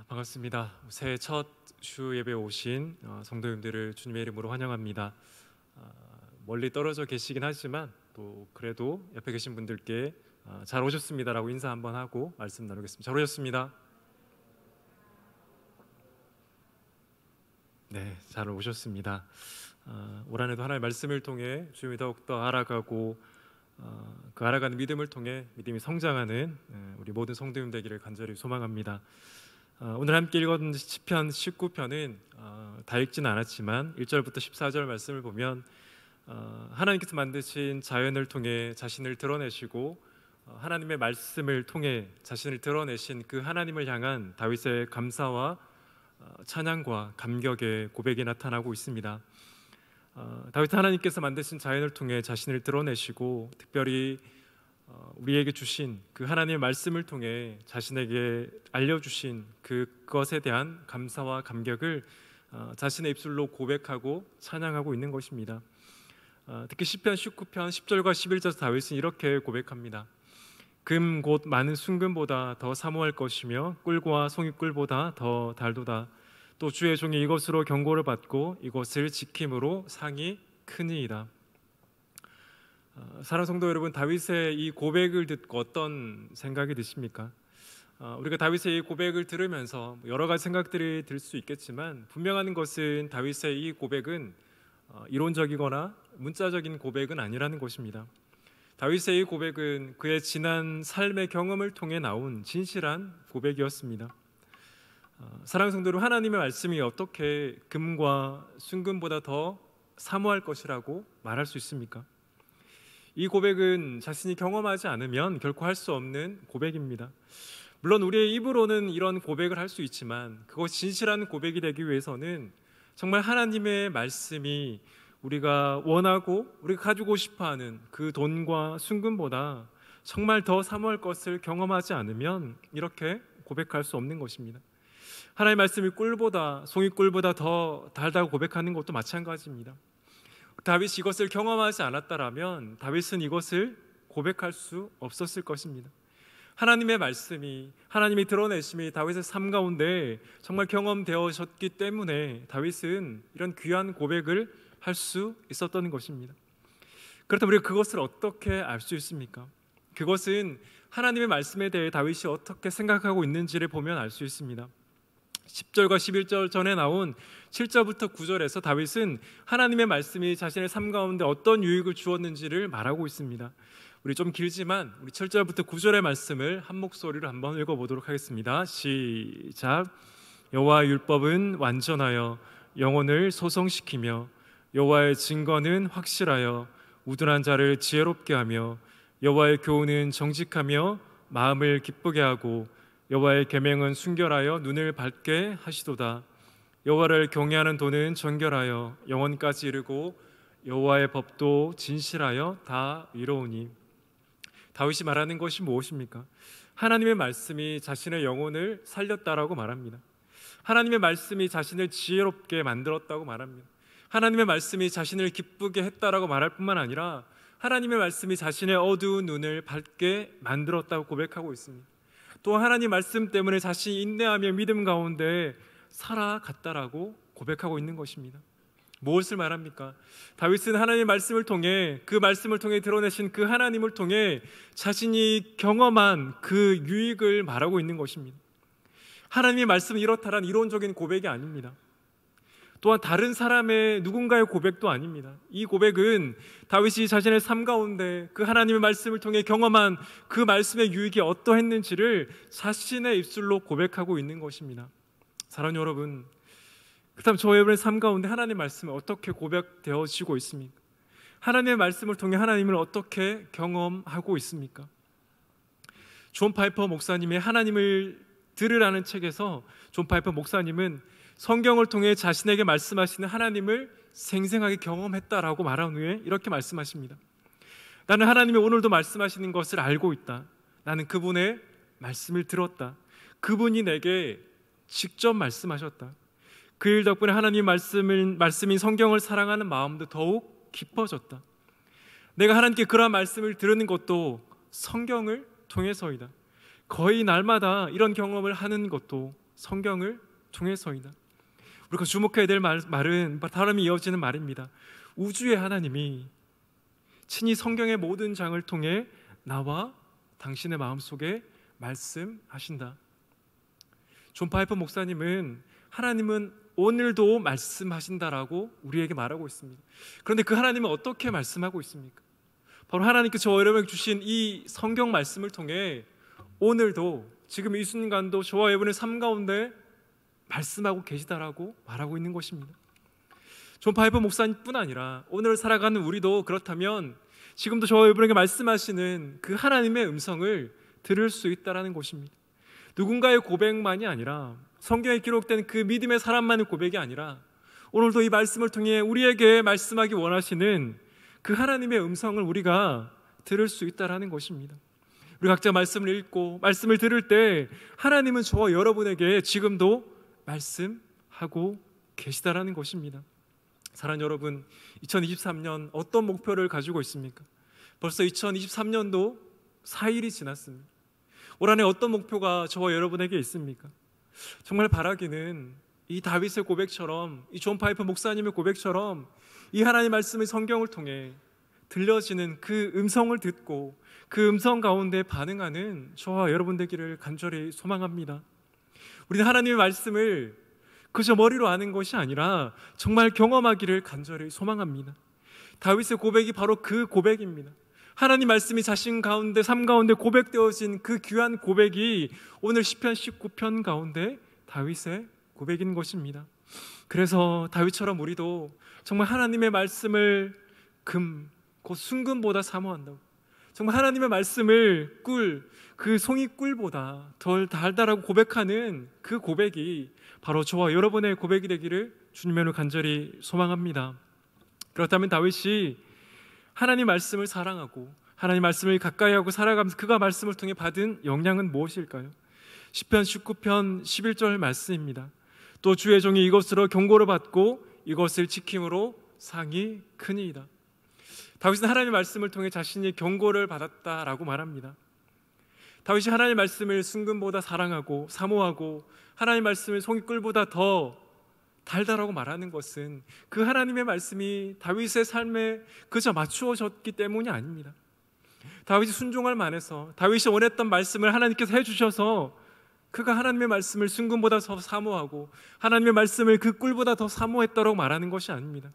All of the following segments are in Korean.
반갑습니다. 새해 첫 주 예배 오신 성도님들을 주님의 이름으로 환영합니다. 멀리 떨어져 계시긴 하지만 또 그래도 옆에 계신 분들께 잘 오셨습니다라고 인사 한번 하고 말씀 나누겠습니다. 잘 오셨습니다. 네, 잘 오셨습니다. 올 한해도 하나님의 말씀을 통해 주님이 더욱더 알아가고 그 알아가는 믿음을 통해 믿음이 성장하는 우리 모든 성도님 되기를 간절히 소망합니다. 오늘 함께 읽은 시편 19편은 다 읽지는 않았지만 1절부터 14절 말씀을 보면 하나님께서 만드신 자연을 통해 자신을 드러내시고 하나님의 말씀을 통해 자신을 드러내신 그 하나님을 향한 다윗의 감사와 찬양과 감격의 고백이 나타나고 있습니다. 다윗 하나님께서 만드신 자연을 통해 자신을 드러내시고 특별히 우리에게 주신 그 하나님의 말씀을 통해 자신에게 알려주신 그것에 대한 감사와 감격을 자신의 입술로 고백하고 찬양하고 있는 것입니다. 특히 시편 19편 10절과 11절에서 다윗은 이렇게 고백합니다. 금 곧 많은 순금보다 더 사모할 것이며 꿀과 송이꿀보다 더 달도다. 또 주의 종이 이것으로 경고를 받고 이것을 지킴으로 상이 크니이다. 사랑하는 성도 여러분, 다윗의 이 고백을 듣고 어떤 생각이 드십니까? 우리가 다윗의 이 고백을 들으면서 여러 가지 생각들이 들 수 있겠지만 분명한 것은 다윗의 이 고백은 이론적이거나 문자적인 고백은 아니라는 것입니다. 다윗의 이 고백은 그의 지난 삶의 경험을 통해 나온 진실한 고백이었습니다. 사랑하는 성도 여러분, 하나님의 말씀이 어떻게 금과 순금보다 더 사모할 것이라고 말할 수 있습니까? 이 고백은 자신이 경험하지 않으면 결코 할 수 없는 고백입니다. 물론 우리의 입으로는 이런 고백을 할 수 있지만 그것이 진실한 고백이 되기 위해서는 정말 하나님의 말씀이 우리가 원하고 우리가 가지고 싶어하는 그 돈과 순금보다 정말 더 사모할 것을 경험하지 않으면 이렇게 고백할 수 없는 것입니다. 하나님의 말씀이 꿀보다 송이꿀보다 더 달다고 고백하는 것도 마찬가지입니다. 다윗이 이것을 경험하지 않았다라면 다윗은 이것을 고백할 수 없었을 것입니다. 하나님의 말씀이, 하나님이 드러내심이 다윗의 삶 가운데 정말 경험되어졌기 때문에 다윗은 이런 귀한 고백을 할 수 있었던 것입니다. 그렇다면 우리가 그것을 어떻게 알 수 있습니까? 그것은 하나님의 말씀에 대해 다윗이 어떻게 생각하고 있는지를 보면 알 수 있습니다. 10절과 11절 전에 나온 7절부터 9절에서 다윗은 하나님의 말씀이 자신의 삶 가운데 어떤 유익을 주었는지를 말하고 있습니다. 우리 좀 길지만 우리 7절부터 9절의 말씀을 한 목소리로 한번 읽어보도록 하겠습니다. 시작. 여호와의 율법은 완전하여 영혼을 소성시키며 여호와의 증거는 확실하여 우둔한 자를 지혜롭게 하며 여호와의 교훈은 정직하며 마음을 기쁘게 하고 여호와의 계명은 순결하여 눈을 밝게 하시도다. 여호와를 경외하는 도는 정결하여 영원까지 이르고 여호와의 법도 진실하여 다 이로우니. 다윗이 말하는 것이 무엇입니까? 하나님의 말씀이 자신의 영혼을 살렸다라고 말합니다. 하나님의 말씀이 자신을 지혜롭게 만들었다고 말합니다. 하나님의 말씀이 자신을 기쁘게 했다라고 말할 뿐만 아니라 하나님의 말씀이 자신의 어두운 눈을 밝게 만들었다고 고백하고 있습니다. 또 하나님 말씀 때문에 자신이 인내하며 믿음 가운데 살아갔다라고 고백하고 있는 것입니다. 무엇을 말합니까? 다윗은 하나님의 말씀을 통해 그 말씀을 통해 드러내신 그 하나님을 통해 자신이 경험한 그 유익을 말하고 있는 것입니다. 하나님의 말씀은 이렇다란 이론적인 고백이 아닙니다. 또한 다른 사람의 누군가의 고백도 아닙니다. 이 고백은 다윗이 자신의 삶 가운데 그 하나님의 말씀을 통해 경험한 그 말씀의 유익이 어떠했는지를 자신의 입술로 고백하고 있는 것입니다. 사랑하는 여러분, 그렇다면 저 여러분의 삶 가운데 하나님의 말씀이 어떻게 고백되어지고 있습니까? 하나님의 말씀을 통해 하나님을 어떻게 경험하고 있습니까? 존 파이퍼 목사님의 하나님을 들으라는 책에서 존 파이퍼 목사님은 성경을 통해 자신에게 말씀하시는 하나님을 생생하게 경험했다라고 말한 후에 이렇게 말씀하십니다. 나는 하나님이 오늘도 말씀하시는 것을 알고 있다. 나는 그분의 말씀을 들었다. 그분이 내게 직접 말씀하셨다. 그 일 덕분에 하나님 말씀인 성경을 사랑하는 마음도 더욱 깊어졌다. 내가 하나님께 그러한 말씀을 들은 것도 성경을 통해서이다. 거의 날마다 이런 경험을 하는 것도 성경을 통해서이다. 우리가 주목해야 될 말은 다름이 이어지는 말입니다. 우주의 하나님이 친히 성경의 모든 장을 통해 나와 당신의 마음속에 말씀하신다. 존 파이프 목사님은 하나님은 오늘도 말씀하신다라고 우리에게 말하고 있습니다. 그런데 그 하나님은 어떻게 말씀하고 있습니까? 바로 하나님께서 저와 여러분에게 주신 이 성경 말씀을 통해 오늘도 지금 이 순간도 저와 여러분의 삶 가운데 말씀하고 계시다라고 말하고 있는 것입니다. 존 파이프 목사님뿐 아니라 오늘 살아가는 우리도 그렇다면 지금도 저와 여러분에게 말씀하시는 그 하나님의 음성을 들을 수 있다라는 것입니다. 누군가의 고백만이 아니라 성경에 기록된 그 믿음의 사람만의 고백이 아니라 오늘도 이 말씀을 통해 우리에게 말씀하기 원하시는 그 하나님의 음성을 우리가 들을 수 있다라는 것입니다. 우리 각자 말씀을 읽고 말씀을 들을 때 하나님은 저와 여러분에게 지금도 말씀하고 계시다라는 것입니다. 사랑하는 여러분, 2023년 어떤 목표를 가지고 있습니까? 벌써 2023년도 4일이 지났습니다. 올 한해 어떤 목표가 저와 여러분에게 있습니까? 정말 바라기는 이 다윗의 고백처럼, 이 존 파이프 목사님의 고백처럼 이 하나님의 말씀의 성경을 통해 들려지는 그 음성을 듣고 그 음성 가운데 반응하는 저와 여러분 되기를 간절히 소망합니다. 우리는 하나님의 말씀을 그저 머리로 아는 것이 아니라 정말 경험하기를 간절히 소망합니다. 다윗의 고백이 바로 그 고백입니다. 하나님 말씀이 자신 가운데 삶 가운데 고백되어진 그 귀한 고백이 오늘 시편 19편 가운데 다윗의 고백인 것입니다. 그래서 다윗처럼 우리도 정말 하나님의 말씀을 곧 순금보다 사모한다고, 정말 하나님의 말씀을 그 송이 꿀보다 덜 달달하고 고백하는 그 고백이 바로 저와 여러분의 고백이 되기를 주님으로 간절히 소망합니다. 그렇다면 다윗이 하나님 말씀을 사랑하고 하나님 말씀을 가까이 하고 살아가면서 그가 말씀을 통해 받은 영향은 무엇일까요? 시편 19편 11절 말씀입니다. 또 주의 종이 이것으로 경고를 받고 이것을 지킴으로 상이 크니이다. 다윗은 하나님의 말씀을 통해 자신이 경고를 받았다라고 말합니다. 다윗이 하나님의 말씀을 순금보다 사랑하고 사모하고 하나님의 말씀을 송이꿀보다 더 달달하고 말하는 것은 그 하나님의 말씀이 다윗의 삶에 그저 맞추어졌기 때문이 아닙니다. 다윗이 순종할 만해서 다윗이 원했던 말씀을 하나님께서 해주셔서 그가 하나님의 말씀을 순금보다 더 사모하고 하나님의 말씀을 그 꿀보다 더 사모했다고 말하는 것이 아닙니다.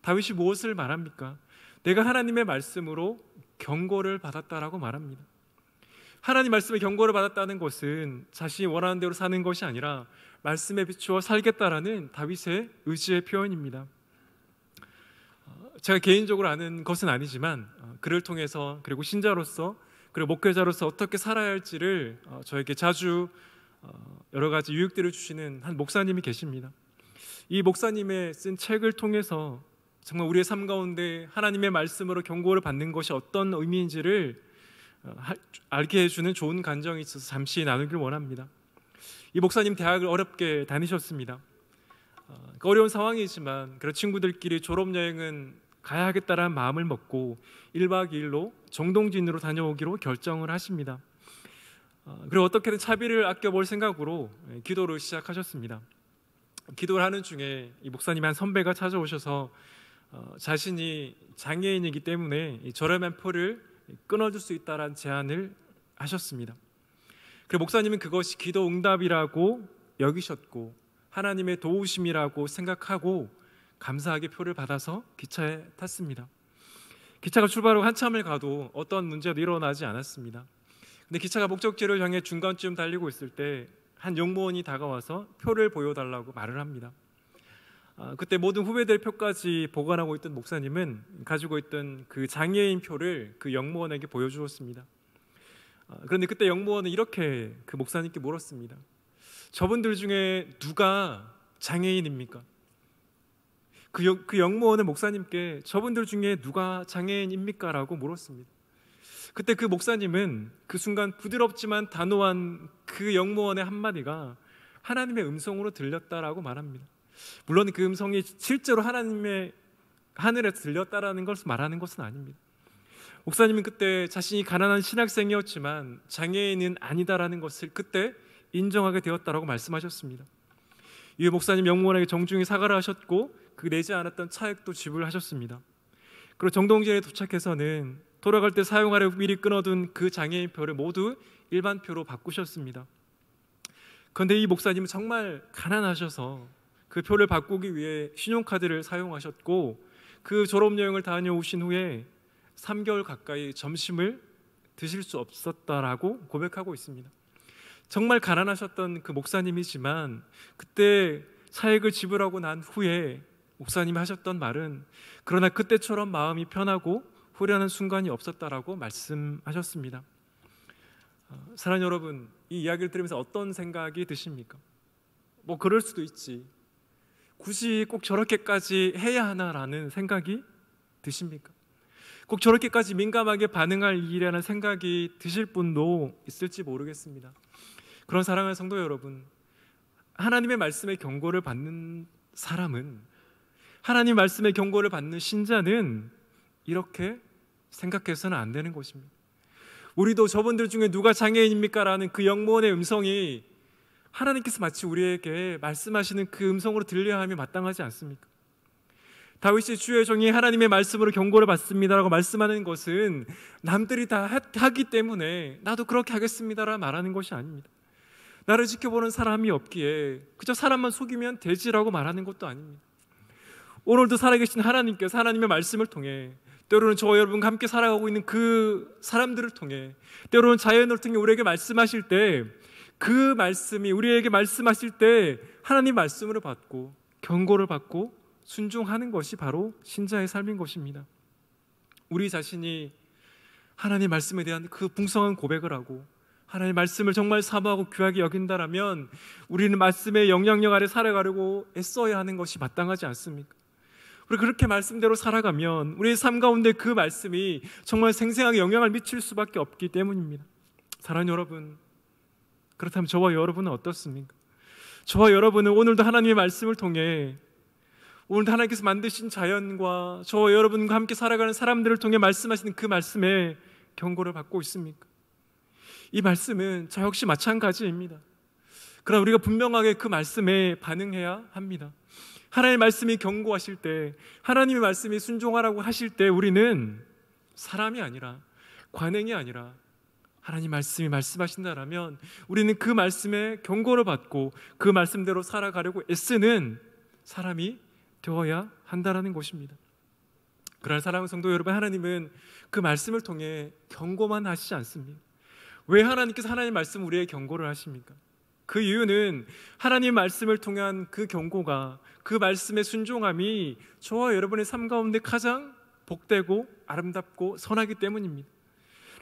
다윗이 무엇을 말합니까? 내가 하나님의 말씀으로 경고를 받았다라고 말합니다. 하나님 말씀에 경고를 받았다는 것은 자신이 원하는 대로 사는 것이 아니라 말씀에 비추어 살겠다라는 다윗의 의지의 표현입니다. 제가 개인적으로 아는 것은 아니지만 그를 통해서 그리고 신자로서 그리고 목회자로서 어떻게 살아야 할지를 저에게 자주 여러 가지 유익들을 주시는 한 목사님이 계십니다. 이 목사님의 쓴 책을 통해서 정말 우리의 삶 가운데 하나님의 말씀으로 경고를 받는 것이 어떤 의미인지를 알게 해주는 좋은 간정이 있어서 잠시 나누길 원합니다. 이 목사님 대학을 어렵게 다니셨습니다. 어려운 상황이지만 그런 친구들끼리 졸업여행은 가야 하겠다라는 마음을 먹고 1박 2일로 정동진으로 다녀오기로 결정을 하십니다. 그리고 어떻게든 차비를 아껴볼 생각으로 기도를 시작하셨습니다. 기도를 하는 중에 이 목사님의 한 선배가 찾아오셔서 자신이 장애인이기 때문에 이 저렴한 표를 끊어줄 수 있다라는 제안을 하셨습니다. 그리고 목사님은 그것이 기도 응답이라고 여기셨고 하나님의 도우심이라고 생각하고 감사하게 표를 받아서 기차에 탔습니다. 기차가 출발하고 한참을 가도 어떤 문제도 일어나지 않았습니다. 근데 기차가 목적지를 향해 중간쯤 달리고 있을 때 한 영무원이 다가와서 표를 보여달라고 말을 합니다. 그때 모든 후배들 표까지 보관하고 있던 목사님은 가지고 있던 그 장애인 표를 그 영무원에게 보여주었습니다. 그런데 그때 영무원은 이렇게 그 목사님께 물었습니다. 저분들 중에 누가 장애인입니까? 그 영무원은 목사님께 저분들 중에 누가 장애인입니까? 라고 물었습니다. 그때 그 목사님은 그 순간 부드럽지만 단호한 그 영무원의 한마디가 하나님의 음성으로 들렸다라고 말합니다. 물론 그 음성이 실제로 하나님의 하늘에서 들렸다라는 것을 말하는 것은 아닙니다. 목사님은 그때 자신이 가난한 신학생이었지만 장애인은 아니다라는 것을 그때 인정하게 되었다라고 말씀하셨습니다. 이 목사님 영무원에게 정중히 사과를 하셨고 그 내지 않았던 차액도 지불하셨습니다. 그리고 정동진에 도착해서는 돌아갈 때 사용하려고 미리 끊어둔 그 장애인표를 모두 일반표로 바꾸셨습니다. 그런데 이 목사님은 정말 가난하셔서 그 표를 바꾸기 위해 신용카드를 사용하셨고 그 졸업여행을 다녀오신 후에 3개월 가까이 점심을 드실 수 없었다라고 고백하고 있습니다. 정말 가난하셨던 그 목사님이지만 그때 차액을 지불하고 난 후에 목사님이 하셨던 말은 그러나 그때처럼 마음이 편하고 후련한 순간이 없었다라고 말씀하셨습니다. 사랑하는 여러분, 이 이야기를 들으면서 어떤 생각이 드십니까? 뭐 그럴 수도 있지, 굳이 꼭 저렇게까지 해야 하나라는 생각이 드십니까? 꼭 저렇게까지 민감하게 반응할 일이라는 생각이 드실 분도 있을지 모르겠습니다. 그런 사랑하는 성도 여러분, 하나님의 말씀의 경고를 받는 사람은, 하나님 말씀의 경고를 받는 신자는 이렇게 생각해서는 안 되는 것입니다. 우리도 저분들 중에 누가 장애인입니까? 라는 그 영무원의 음성이 하나님께서 마치 우리에게 말씀하시는 그 음성으로 들려야 함이 마땅하지 않습니까? 다윗이 주의 종이 하나님의 말씀으로 경고를 받습니다라고 말씀하는 것은 남들이 다 하기 때문에 나도 그렇게 하겠습니다라 말하는 것이 아닙니다. 나를 지켜보는 사람이 없기에 그저 사람만 속이면 되지라고 말하는 것도 아닙니다. 오늘도 살아계신 하나님께서 하나님의 말씀을 통해, 때로는 저와 여러분과 함께 살아가고 있는 그 사람들을 통해, 때로는 자연을 통해 우리에게 말씀하실 때, 그 말씀이 우리에게 말씀하실 때 하나님 말씀으로 받고 경고를 받고 순종하는 것이 바로 신자의 삶인 것입니다. 우리 자신이 하나님 말씀에 대한 그 풍성한 고백을 하고 하나님의 말씀을 정말 사모하고 귀하게 여긴다라면 우리는 말씀의 영향력 아래 살아가려고 애써야 하는 것이 마땅하지 않습니까? 우리 그렇게 말씀대로 살아가면 우리의 삶 가운데 그 말씀이 정말 생생하게 영향을 미칠 수밖에 없기 때문입니다. 사랑하는 여러분, 그렇다면 저와 여러분은 어떻습니까? 저와 여러분은 오늘도 하나님의 말씀을 통해, 오늘도 하나님께서 만드신 자연과 저와 여러분과 함께 살아가는 사람들을 통해 말씀하시는 그 말씀에 경고를 받고 있습니까? 이 말씀은 저 역시 마찬가지입니다. 그러나 우리가 분명하게 그 말씀에 반응해야 합니다. 하나님의 말씀이 경고하실 때, 하나님의 말씀이 순종하라고 하실 때 우리는 사람이 아니라, 관행이 아니라 하나님 말씀이 말씀하신다라면 우리는 그 말씀에 경고를 받고 그 말씀대로 살아가려고 애쓰는 사람이 되어야 한다는 것입니다. 그러나 사랑하는 성도 여러분, 하나님은 그 말씀을 통해 경고만 하시지 않습니다. 왜 하나님께서 하나님의 말씀 우리에게 경고를 하십니까? 그 이유는 하나님 말씀을 통한 그 경고가, 그 말씀의 순종함이 저와 여러분의 삶 가운데 가장 복되고 아름답고 선하기 때문입니다.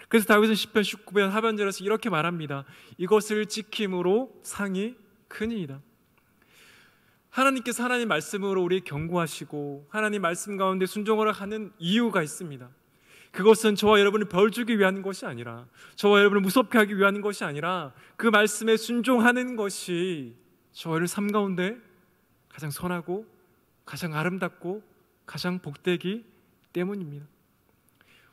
그래서 다윗은 시편 19편 하반절에서 이렇게 말합니다. 이것을 지킴으로 상이 크니이다. 하나님께서 하나님 말씀으로 우리 경고하시고 하나님 말씀 가운데 순종을 하는 이유가 있습니다. 그것은 저와 여러분을 벌 주기 위한 것이 아니라, 저와 여러분을 무섭게 하기 위한 것이 아니라 그 말씀에 순종하는 것이 저와 여러분의 삶 가운데 가장 선하고 가장 아름답고 가장 복되기 때문입니다.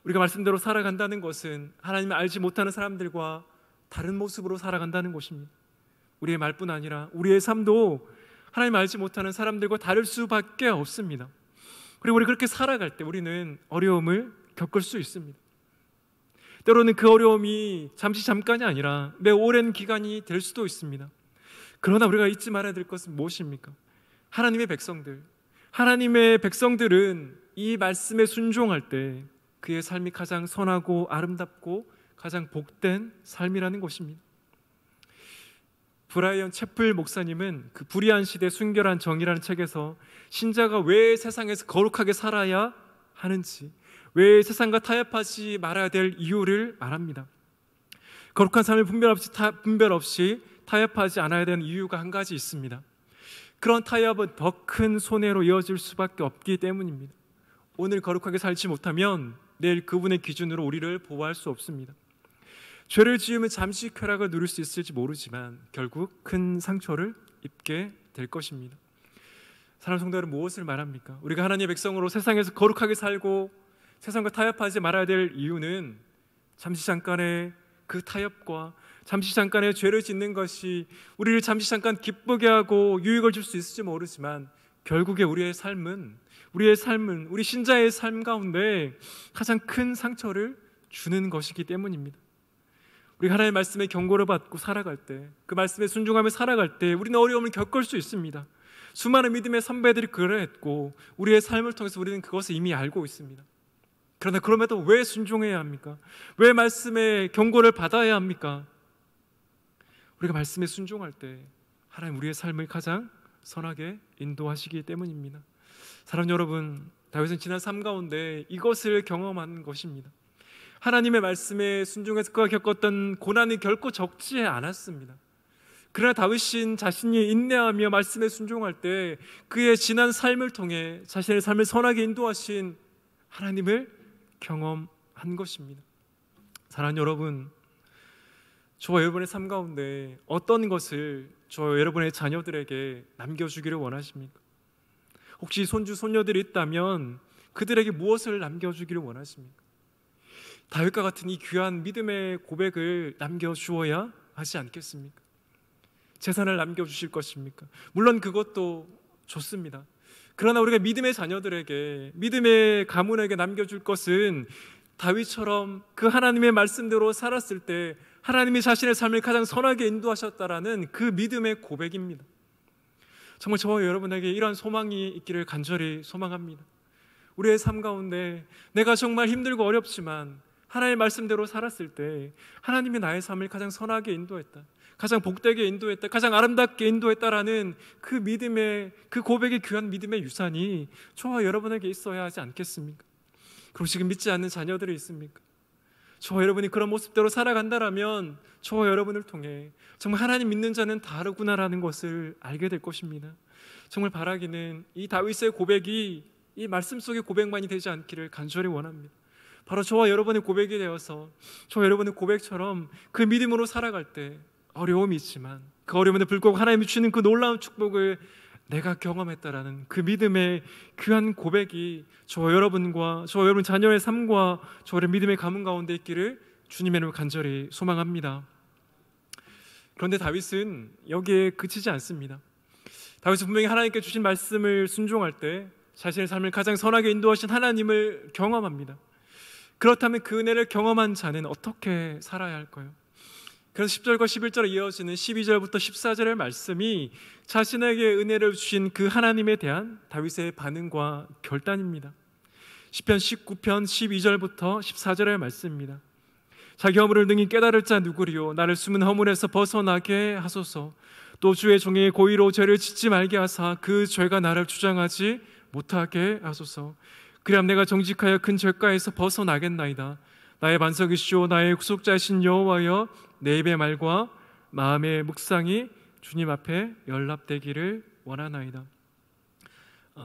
우리가 말씀대로 살아간다는 것은 하나님을 알지 못하는 사람들과 다른 모습으로 살아간다는 것입니다. 우리의 말뿐 아니라 우리의 삶도 하나님을 알지 못하는 사람들과 다를 수밖에 없습니다. 그리고 우리 그렇게 살아갈 때 우리는 어려움을 겪을 수 있습니다. 때로는 그 어려움이 잠깐이 아니라 매우 오랜 기간이 될 수도 있습니다. 그러나 우리가 잊지 말아야 될 것은 무엇입니까? 하나님의 백성들은 이 말씀에 순종할 때 그의 삶이 가장 선하고 아름답고 가장 복된 삶이라는 것입니다. 브라이언 채플 목사님은 그 불의한 시대 순결한 정의라는 책에서 신자가 왜 세상에서 거룩하게 살아야 하는지, 왜 세상과 타협하지 말아야 될 이유를 말합니다. 거룩한 삶을 분별 없이 타협하지 않아야 되는 이유가 한 가지 있습니다. 그런 타협은 더 큰 손해로 이어질 수밖에 없기 때문입니다. 오늘 거룩하게 살지 못하면 내일 그분의 기준으로 우리를 보호할 수 없습니다. 죄를 지으면 잠시 쾌락을 누릴 수 있을지 모르지만 결국 큰 상처를 입게 될 것입니다. 사랑하는 성도 여러분, 무엇을 말합니까? 우리가 하나님의 백성으로 세상에서 거룩하게 살고 세상과 타협하지 말아야 될 이유는 잠깐의 그 타협과 잠시 잠깐의 죄를 짓는 것이 우리를 잠시 잠깐 기쁘게 하고 유익을 줄 수 있을지 모르지만 결국에 우리 삶은 우리 신자의 삶 가운데 가장 큰 상처를 주는 것이기 때문입니다. 우리 하나님의 말씀에 경고를 받고 살아갈 때, 그 말씀에 순종하며 살아갈 때 우리는 어려움을 겪을 수 있습니다. 수많은 믿음의 선배들이 그러했고 우리의 삶을 통해서 우리는 그것을 이미 알고 있습니다. 그러나 그럼에도 왜 순종해야 합니까? 왜 말씀의 경고를 받아야 합니까? 우리가 말씀에 순종할 때 하나님 우리의 삶을 가장 선하게 인도하시기 때문입니다. 사랑하는 여러분, 다윗은 지난 삶 가운데 이것을 경험한 것입니다. 하나님의 말씀에 순종해서 그가 겪었던 고난이 결코 적지 않았습니다. 그러나 다윗은 자신이 인내하며 말씀에 순종할 때 그의 지난 삶을 통해 자신의 삶을 선하게 인도하신 하나님을 경험한 것입니다. 사랑하는 여러분, 저와 여러분의 삶 가운데 어떤 것을 저와 여러분의 자녀들에게 남겨주기를 원하십니까? 혹시 손주, 손녀들이 있다면 그들에게 무엇을 남겨주기를 원하십니까? 다윗과 같은 이 귀한 믿음의 고백을 남겨주어야 하지 않겠습니까? 재산을 남겨주실 것입니까? 물론 그것도 좋습니다. 그러나 우리가 믿음의 자녀들에게, 믿음의 가문에게 남겨줄 것은 다윗처럼 그 하나님의 말씀대로 살았을 때 하나님이 자신의 삶을 가장 선하게 인도하셨다라는 그 믿음의 고백입니다. 정말 저와 여러분에게 이러한 소망이 있기를 간절히 소망합니다. 우리의 삶 가운데 내가 정말 힘들고 어렵지만 하나님의 말씀대로 살았을 때 하나님이 나의 삶을 가장 선하게 인도했다, 가장 복되게 인도했다, 가장 아름답게 인도했다라는 그 믿음의, 그 고백의 귀한 믿음의 유산이 저와 여러분에게 있어야 하지 않겠습니까? 그리고 지금 믿지 않는 자녀들이 있습니까? 저와 여러분이 그런 모습대로 살아간다라면 저와 여러분을 통해 정말 하나님 믿는 자는 다르구나라는 것을 알게 될 것입니다. 정말 바라기는 이 다윗의 고백이 이 말씀 속의 고백만이 되지 않기를 간절히 원합니다. 바로 저와 여러분의 고백이 되어서 저와 여러분의 고백처럼 그 믿음으로 살아갈 때 어려움이 있지만 그 어려움에도 불구하고 하나님이 주시는 그 놀라운 축복을 내가 경험했다라는 그 믿음의 귀한 고백이 저와 여러분과 저와 여러분 자녀의 삶과 저의 믿음의 가문 가운데 있기를 주님의 이름으로 간절히 소망합니다. 그런데 다윗은 여기에 그치지 않습니다. 다윗은 분명히 하나님께 주신 말씀을 순종할 때 자신의 삶을 가장 선하게 인도하신 하나님을 경험합니다. 그렇다면 그 은혜를 경험한 자는 어떻게 살아야 할까요? 그래서 10절과 11절에 이어지는 12절부터 14절의 말씀이 자신에게 은혜를 주신 그 하나님에 대한 다윗의 반응과 결단입니다. 시편 19편 12절부터 14절의 말씀입니다. 자기 허물을 능히 깨달을 자 누구리요? 나를 숨은 허물에서 벗어나게 하소서. 또 주의 종의 고의로 죄를 짓지 말게 하사 그 죄가 나를 주장하지 못하게 하소서. 그리함 내가 정직하여 큰 죄가에서 벗어나겠나이다. 나의 반석이시오 나의 구속자이신 여호와여, 내 입의 말과 마음의 묵상이 주님 앞에 연락되기를 원하나이다.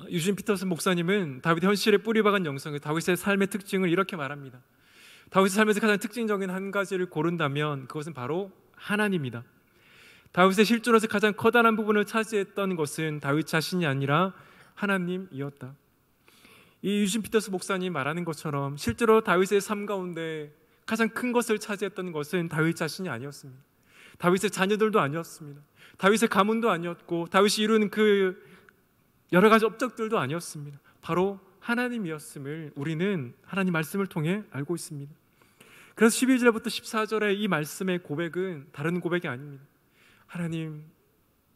유진 피터슨 목사님은 다윗의 현실에 뿌리박은 영성을, 다윗의 삶의 특징을 이렇게 말합니다. 다윗의 삶에서 가장 특징적인 한 가지를 고른다면 그것은 바로 하나님이다. 다윗의 실존에서 가장 커다란 부분을 차지했던 것은 다윗 자신이 아니라 하나님이었다. 이 유진 피터스 목사님 말하는 것처럼 실제로 다윗의 삶 가운데 가장 큰 것을 차지했던 것은 다윗 자신이 아니었습니다. 다윗의 자녀들도 아니었습니다. 다윗의 가문도 아니었고 다윗이 이루는 그 여러 가지 업적들도 아니었습니다. 바로 하나님이었음을 우리는 하나님 말씀을 통해 알고 있습니다. 그래서 12절부터 14절의 이 말씀의 고백은 다른 고백이 아닙니다. 하나님,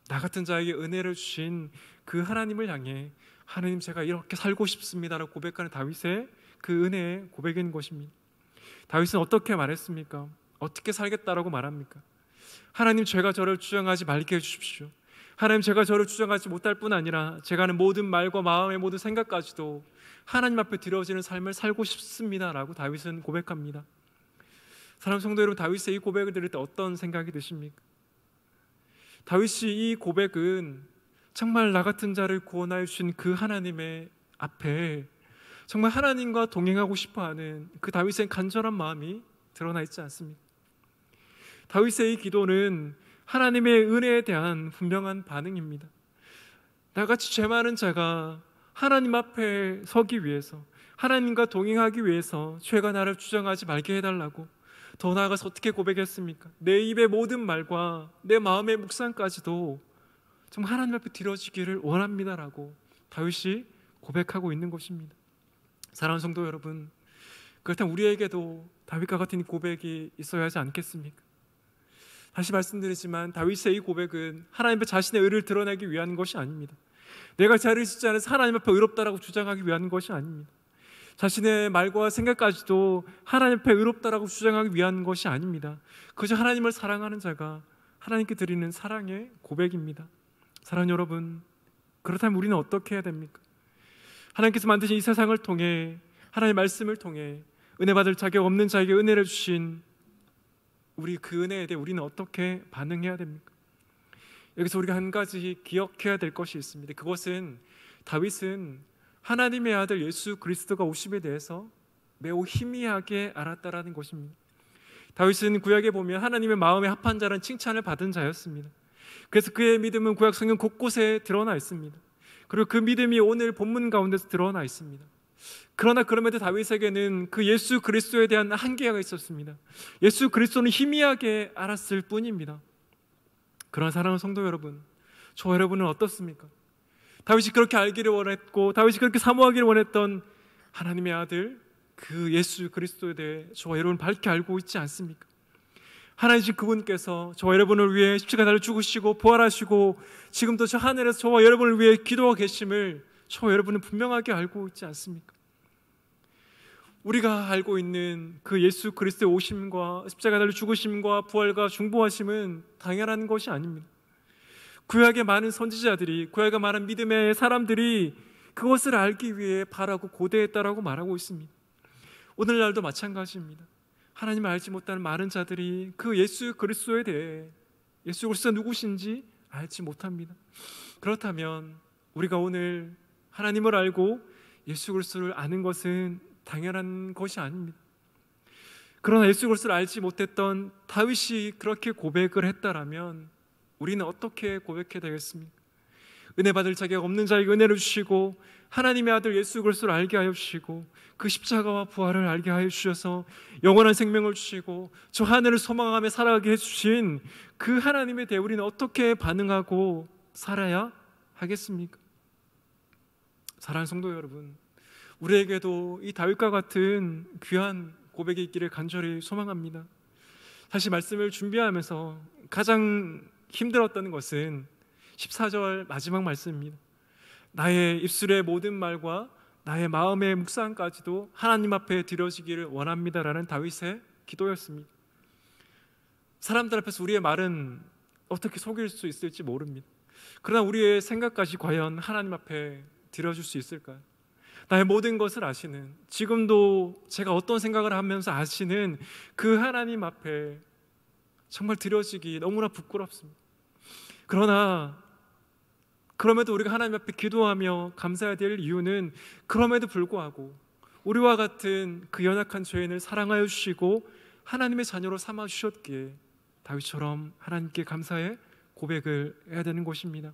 나 같은 자에게 은혜를 주신 그 하나님을 향해 하나님 제가 이렇게 살고 싶습니다라고 고백하는 다윗의 그 은혜의 고백인 것입니다. 다윗은 어떻게 말했습니까? 어떻게 살겠다라고 말합니까? 하나님, 제가 저를 주장하지 말게 해주십시오. 하나님, 제가 저를 주장하지 못할 뿐 아니라 제가 하는 모든 말과 마음의 모든 생각까지도 하나님 앞에 드려지는 삶을 살고 싶습니다라고 다윗은 고백합니다. 사랑하는 성도 여러분, 다윗의 이 고백을 들을 때 어떤 생각이 드십니까? 다윗이 이 고백은 정말 나 같은 자를 구원하여 주신 그 하나님의 앞에 정말 하나님과 동행하고 싶어하는 그 다윗의 간절한 마음이 드러나 있지 않습니까? 다윗의 이 기도는 하나님의 은혜에 대한 분명한 반응입니다. 나같이 죄 많은 자가 하나님 앞에 서기 위해서, 하나님과 동행하기 위해서 죄가 나를 주장하지 말게 해달라고, 더 나아가서 어떻게 고백했습니까? 내 입의 모든 말과 내 마음의 묵상까지도 정말 하나님 앞에 드려지기를 원합니다라고 다윗이 고백하고 있는 것입니다. 사랑하는 성도 여러분, 그렇다면 우리에게도 다윗과 같은 고백이 있어야 하지 않겠습니까? 다시 말씀드리지만 다윗의 이 고백은 하나님 앞에 자신의 의를 드러내기 위한 것이 아닙니다. 내가 죄를 짓지 않아서 하나님 앞에 의롭다라고 주장하기 위한 것이 아닙니다. 자신의 말과 생각까지도 하나님 앞에 의롭다라고 주장하기 위한 것이 아닙니다. 그저 하나님을 사랑하는 자가 하나님께 드리는 사랑의 고백입니다. 사랑하는 여러분, 그렇다면 우리는 어떻게 해야 됩니까? 하나님께서 만드신 이 세상을 통해, 하나님의 말씀을 통해 은혜 받을 자격 없는 자에게 은혜를 주신 우리 그 은혜에 대해 우리는 어떻게 반응해야 됩니까? 여기서 우리가 한 가지 기억해야 될 것이 있습니다. 그것은 다윗은 하나님의 아들 예수 그리스도가 오심에 대해서 매우 희미하게 알았다라는 것입니다. 다윗은 구약에 보면 하나님의 마음에 합한 자라는 칭찬을 받은 자였습니다. 그래서 그의 믿음은 구약 성경 곳곳에 드러나 있습니다. 그리고 그 믿음이 오늘 본문 가운데서 드러나 있습니다. 그러나 그럼에도 다윗에게는 그 예수 그리스도에 대한 한계가 있었습니다. 예수 그리스도는 희미하게 알았을 뿐입니다. 그러나 사랑하는 성도 여러분, 저 여러분은 어떻습니까? 다윗이 그렇게 알기를 원했고 다윗이 그렇게 사모하기를 원했던 하나님의 아들 그 예수 그리스도에 대해 저와 여러분 밝게 알고 있지 않습니까? 하나님 그분께서 저와 여러분을 위해 십자가를 죽으시고 부활하시고 지금도 저 하늘에서 저와 여러분을 위해 기도하고 계심을 저와 여러분은 분명하게 알고 있지 않습니까? 우리가 알고 있는 그 예수 그리스도의 오심과 십자가를 죽으심과 부활과 중보하심은 당연한 것이 아닙니다. 구약의 많은 선지자들이, 구약의 많은 믿음의 사람들이 그것을 알기 위해 바라고 고대했다라고 말하고 있습니다. 오늘날도 마찬가지입니다. 하나님을 알지 못하는 많은 자들이 그 예수 그리스도에 대해, 예수 그리스도가 누구신지 알지 못합니다. 그렇다면 우리가 오늘 하나님을 알고 예수 그리스도를 아는 것은 당연한 것이 아닙니다. 그러나 예수 그리스도를 알지 못했던 다윗이 그렇게 고백을 했다라면 우리는 어떻게 고백해야 되겠습니까? 은혜 받을 자격 없는 자에게 은혜를 주시고 하나님의 아들 예수 그리스도를 알게 하여 주시고 그 십자가와 부활을 알게 하여 주셔서 영원한 생명을 주시고 저 하늘을 소망하며 살아가게 해주신 그 하나님에 대해 우리는 어떻게 반응하고 살아야 하겠습니까? 사랑하는 성도 여러분, 우리에게도 이 다윗과 같은 귀한 고백이 있기를 간절히 소망합니다. 사실 말씀을 준비하면서 가장 힘들었던 것은 14절 마지막 말씀입니다. 나의 입술의 모든 말과 나의 마음의 묵상까지도 하나님 앞에 드려지기를 원합니다라는 다윗의 기도였습니다. 사람들 앞에서 우리의 말은 어떻게 속일 수 있을지 모릅니다. 그러나 우리의 생각까지 과연 하나님 앞에 드려줄 수 있을까요? 나의 모든 것을 아시는, 지금도 제가 어떤 생각을 하면서 아시는 그 하나님 앞에 정말 드려지기 너무나 부끄럽습니다. 그러나 그럼에도 우리가 하나님 앞에 기도하며 감사해야 될 이유는 그럼에도 불구하고 우리와 같은 그 연약한 죄인을 사랑하여 주시고 하나님의 자녀로 삼아 주셨기에 다윗처럼 하나님께 감사의 고백을 해야 되는 것입니다.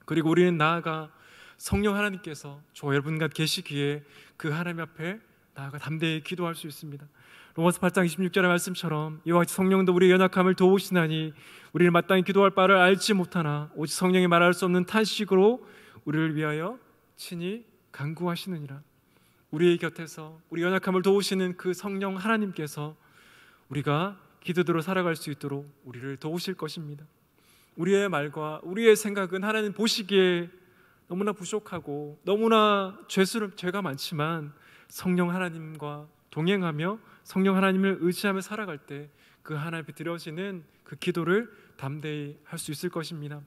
그리고 우리는 나아가 성령 하나님께서 저와 여러분과 계시기에 그 하나님 앞에 나아가 담대히 기도할 수 있습니다. 로마서 8장 26절의 말씀처럼 이와 같이 성령도 우리의 연약함을 도우시나니 우리를 마땅히 기도할 바를 알지 못하나 오직 성령이 말할 수 없는 탄식으로 우리를 위하여 친히 간구하시느니라. 우리의 곁에서 우리 연약함을 도우시는 그 성령 하나님께서 우리가 기도대로 살아갈 수 있도록 우리를 도우실 것입니다. 우리의 말과 우리의 생각은 하나님 보시기에 너무나 부족하고 너무나 죄가 많지만 성령 하나님과 동행하며 성령 하나님을 의지하며 살아갈 때 그 하나님 앞에 드려지는 그 기도를 담대히 할 수 있을 것입니다.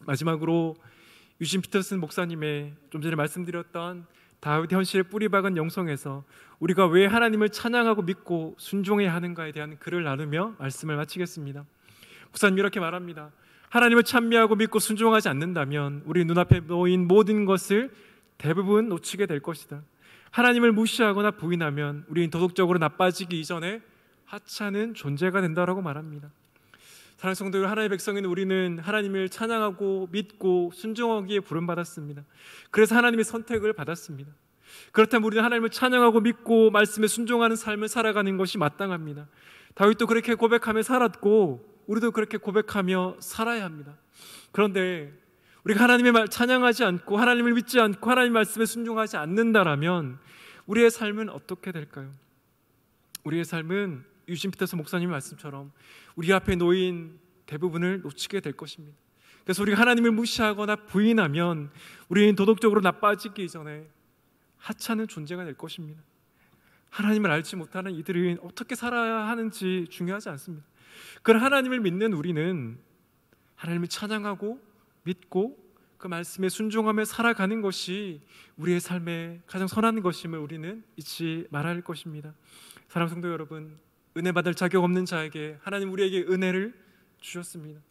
마지막으로 유진 피터슨 목사님의 좀 전에 말씀드렸던 다윗 현실의 뿌리박은 영성에서 우리가 왜 하나님을 찬양하고 믿고 순종해야 하는가에 대한 글을 나누며 말씀을 마치겠습니다. 목사님 이렇게 말합니다. 하나님을 찬미하고 믿고 순종하지 않는다면 우리 눈앞에 놓인 모든 것을 대부분 놓치게 될 것이다. 하나님을 무시하거나 부인하면 우리는 도덕적으로 나빠지기 이전에 하찮은 존재가 된다라고 말합니다. 사랑하는 성도 여러분, 하나님의 백성인 우리는 하나님을 찬양하고 믿고 순종하기에 부름받았습니다. 그래서 하나님의 선택을 받았습니다. 그렇다면 우리는 하나님을 찬양하고 믿고 말씀에 순종하는 삶을 살아가는 것이 마땅합니다. 다윗도 그렇게 고백하며 살았고 우리도 그렇게 고백하며 살아야 합니다. 그런데 우리가 하나님의 말 찬양하지 않고 하나님을 믿지 않고 하나님 말씀에 순종하지 않는다라면 우리의 삶은 어떻게 될까요? 우리의 삶은 유진 피터스 목사님 말씀처럼 우리 앞에 놓인 대부분을 놓치게 될 것입니다. 그래서 우리가 하나님을 무시하거나 부인하면 우리는 도덕적으로 나빠지기 전에 하찮은 존재가 될 것입니다. 하나님을 알지 못하는 이들은 어떻게 살아야 하는지 중요하지 않습니다. 그런 하나님을 믿는 우리는 하나님을 찬양하고 믿고 그 말씀에 순종하며 살아가는 것이 우리의 삶에 가장 선한 것임을 우리는 잊지 말아야 할 것입니다. 사랑하는 성도 여러분, 은혜 받을 자격 없는 자에게 하나님 우리에게 은혜를 주셨습니다.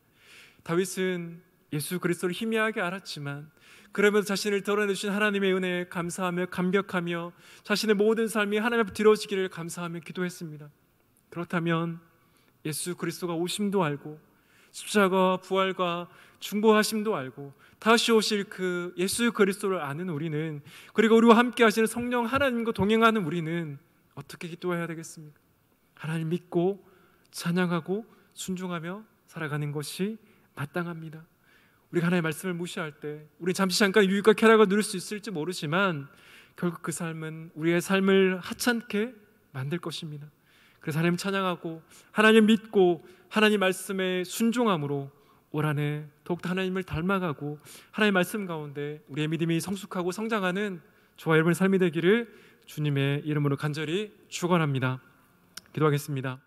다윗은 예수 그리스도를 희미하게 알았지만 그러면서 자신을 드러내주신 하나님의 은혜에 감사하며 감격하며 자신의 모든 삶이 하나님 앞에 드려지기를 감사하며 기도했습니다. 그렇다면 예수 그리스도가 오심도 알고 십자가와 부활과 중보하심도 알고 다시 오실 그 예수 그리스도를 아는 우리는, 그리고 우리와 함께 하시는 성령 하나님과 동행하는 우리는 어떻게 기도해야 되겠습니까? 하나님 믿고 찬양하고 순종하며 살아가는 것이 마땅합니다. 우리가 하나님의 말씀을 무시할 때 우리 잠시 잠깐 유익과 쾌락을 누릴 수 있을지 모르지만 결국 그 삶은 우리의 삶을 하찮게 만들 것입니다. 그래서 하나님 찬양하고 하나님 믿고 하나님 말씀에 순종함으로 올 한해 더욱더 하나님을 닮아가고 하나님의 말씀 가운데 우리의 믿음이 성숙하고 성장하는 저와 여러분의 삶이 되기를 주님의 이름으로 간절히 축원합니다. 기도하겠습니다.